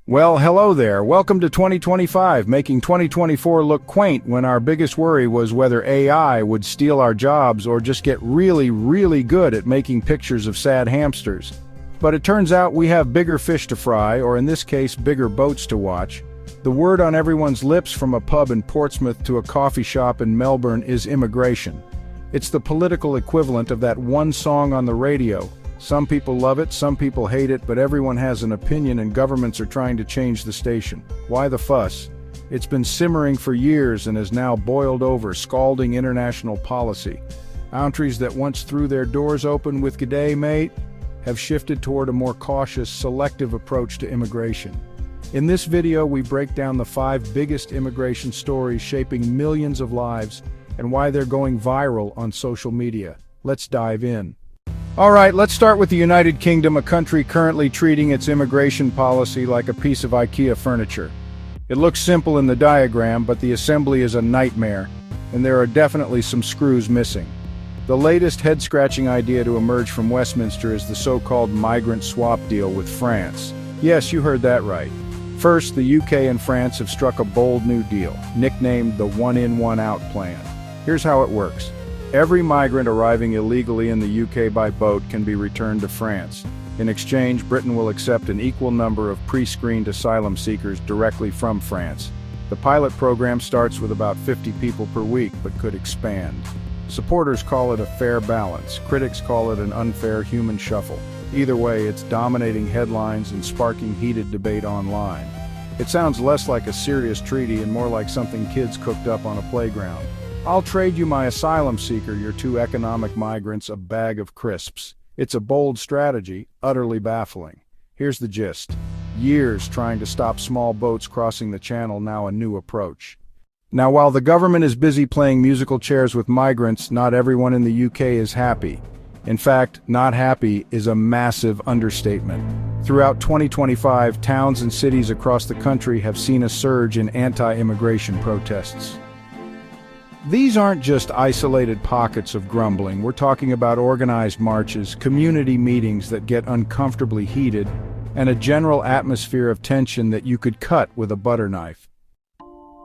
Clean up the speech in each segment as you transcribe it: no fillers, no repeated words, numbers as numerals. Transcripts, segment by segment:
Well, hello there. Welcome to 2025, making 2024 look quaint when our biggest worry was whether AI would steal our jobs or just get really, really good at making pictures of sad hamsters. But it turns out we have bigger fish to fry, or in this case, bigger boats to watch. The word on everyone's lips from a pub in Portsmouth to a coffee shop in Melbourne is immigration. It's the political equivalent of that one song on the radio. Some people love it, some people hate it, but everyone has an opinion and governments are trying to change the station. Why the fuss? It's been simmering for years and has now boiled over, scalding international policy. Countries that once threw their doors open with "G'day, mate," have shifted toward a more cautious, selective approach to immigration. In this video, we break down the 5 biggest immigration stories shaping millions of lives and why they're going viral on social media. Let's dive in. Alright, let's start with the United Kingdom, a country currently treating its immigration policy like a piece of IKEA furniture. It looks simple in the diagram, but the assembly is a nightmare, and there are definitely some screws missing. The latest head-scratching idea to emerge from Westminster is the so-called migrant swap deal with France. Yes, you heard that right. First, the UK and France have struck a bold new deal, nicknamed the one-in, one-out plan. Here's how it works. Every migrant arriving illegally in the UK by boat can be returned to France. In exchange, Britain will accept an equal number of pre-screened asylum seekers directly from France. The pilot program starts with about 50 people per week, but could expand. Supporters call it a fair balance. Critics call it an unfair human shuffle. Either way, it's dominating headlines and sparking heated debate online. It sounds less like a serious treaty and more like something kids cooked up on a playground. I'll trade you my asylum seeker, your 2 economic migrants, a bag of crisps. It's a bold strategy, utterly baffling. Here's the gist. Years trying to stop small boats crossing the channel, now a new approach. Now, while the government is busy playing musical chairs with migrants, not everyone in the UK is happy. In fact, not happy is a massive understatement. Throughout 2025, towns and cities across the country have seen a surge in anti-immigration protests. These aren't just isolated pockets of grumbling. We're talking about organized marches, community meetings that get uncomfortably heated, and a general atmosphere of tension that you could cut with a butter knife.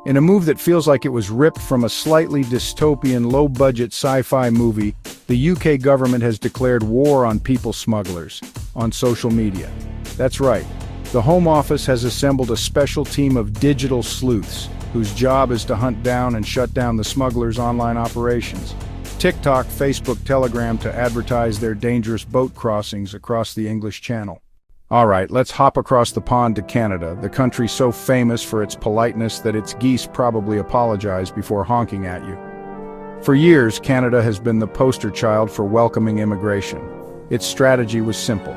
In a move that feels like it was ripped from a slightly dystopian, low-budget sci-fi movie, the UK government has declared war on people smugglers on social media. That's right. The Home Office has assembled a special team of digital sleuths whose job is to hunt down and shut down the smugglers' online operations. TikTok, Facebook, Telegram to advertise their dangerous boat crossings across the English Channel. Alright, let's hop across the pond to Canada, the country so famous for its politeness that its geese probably apologize before honking at you. For years, Canada has been the poster child for welcoming immigration. Its strategy was simple.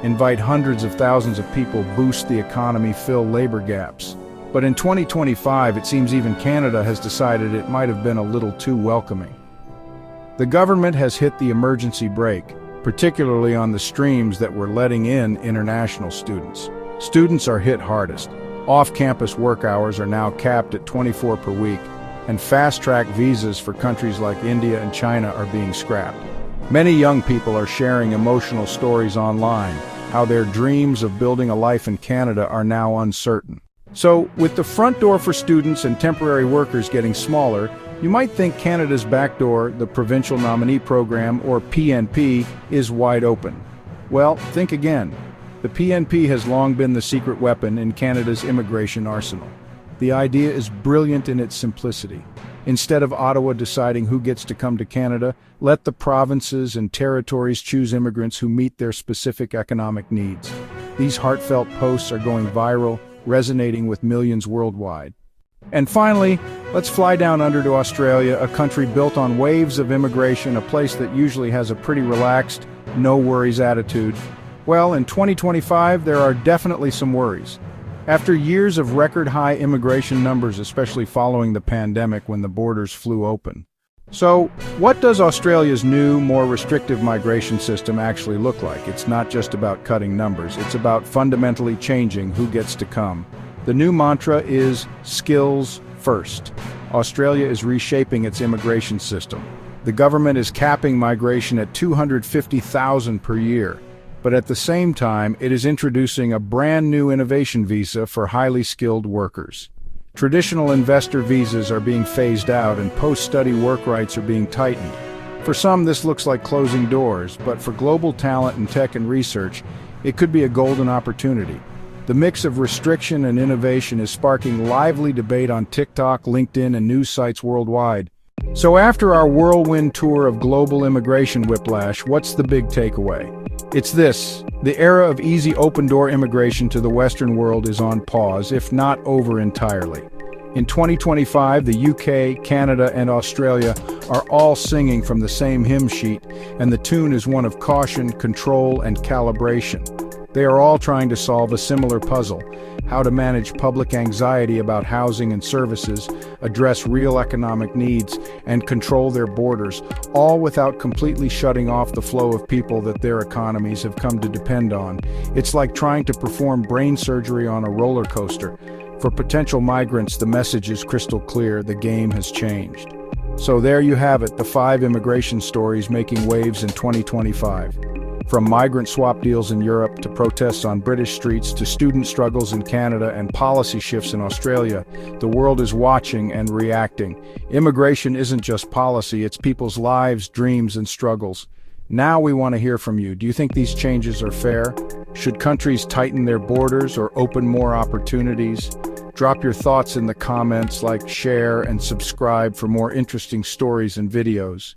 Invite hundreds of thousands of people, boost the economy, fill labor gaps. But in 2025, it seems even Canada has decided it might have been a little too welcoming. The government has hit the emergency brake, particularly on the streams that were letting in international students. Students are hit hardest. Off-campus work hours are now capped at 24 per week, and fast-track visas for countries like India and China are being scrapped. Many young people are sharing emotional stories online, how their dreams of building a life in Canada are now uncertain. So, with the front door for students and temporary workers getting smaller, you might think Canada's back door, the Provincial Nominee Program, or PNP, is wide open. Well, think again. The PNP has long been the secret weapon in Canada's immigration arsenal. The idea is brilliant in its simplicity. Instead of Ottawa deciding who gets to come to Canada, let the provinces and territories choose immigrants who meet their specific economic needs. These heartfelt posts are going viral, resonating with millions worldwide. And finally, let's fly down under to Australia, a country built on waves of immigration, a place that usually has a pretty relaxed, no-worries attitude. Well, in 2025, there are definitely some worries. After years of record-high immigration numbers, especially following the pandemic when the borders flew open. So, what does Australia's new, more restrictive migration system actually look like? It's not just about cutting numbers, it's about fundamentally changing who gets to come. The new mantra is skills first. Australia is reshaping its immigration system. The government is capping migration at 250,000 per year. but at the same time, it is introducing a brand new innovation visa for highly skilled workers. Traditional investor visas are being phased out and post-study work rights are being tightened. For some, this looks like closing doors, but for global talent in tech and research, it could be a golden opportunity. The mix of restriction and innovation is sparking lively debate on TikTok, LinkedIn, and news sites worldwide. So after our whirlwind tour of global immigration whiplash, what's the big takeaway? It's this: the era of easy open-door immigration to the Western world is on pause, if not over entirely. In 2025, the UK, Canada, and Australia are all singing from the same hymn sheet, and the tune is one of caution, control, and calibration. They are all trying to solve a similar puzzle: how to manage public anxiety about housing and services, address real economic needs, and control their borders, all without completely shutting off the flow of people that their economies have come to depend on. It's like trying to perform brain surgery on a roller coaster. For potential migrants, the message is crystal clear: the game has changed. So there you have it, the 5 immigration stories making waves in 2025. From migrant swap deals in Europe to protests on British streets to student struggles in Canada and policy shifts in Australia, the world is watching and reacting. Immigration isn't just policy, it's people's lives, dreams, and struggles. Now we want to hear from you. Do you think these changes are fair? Should countries tighten their borders or open more opportunities? Drop your thoughts in the comments, like, share, and subscribe for more interesting stories and videos.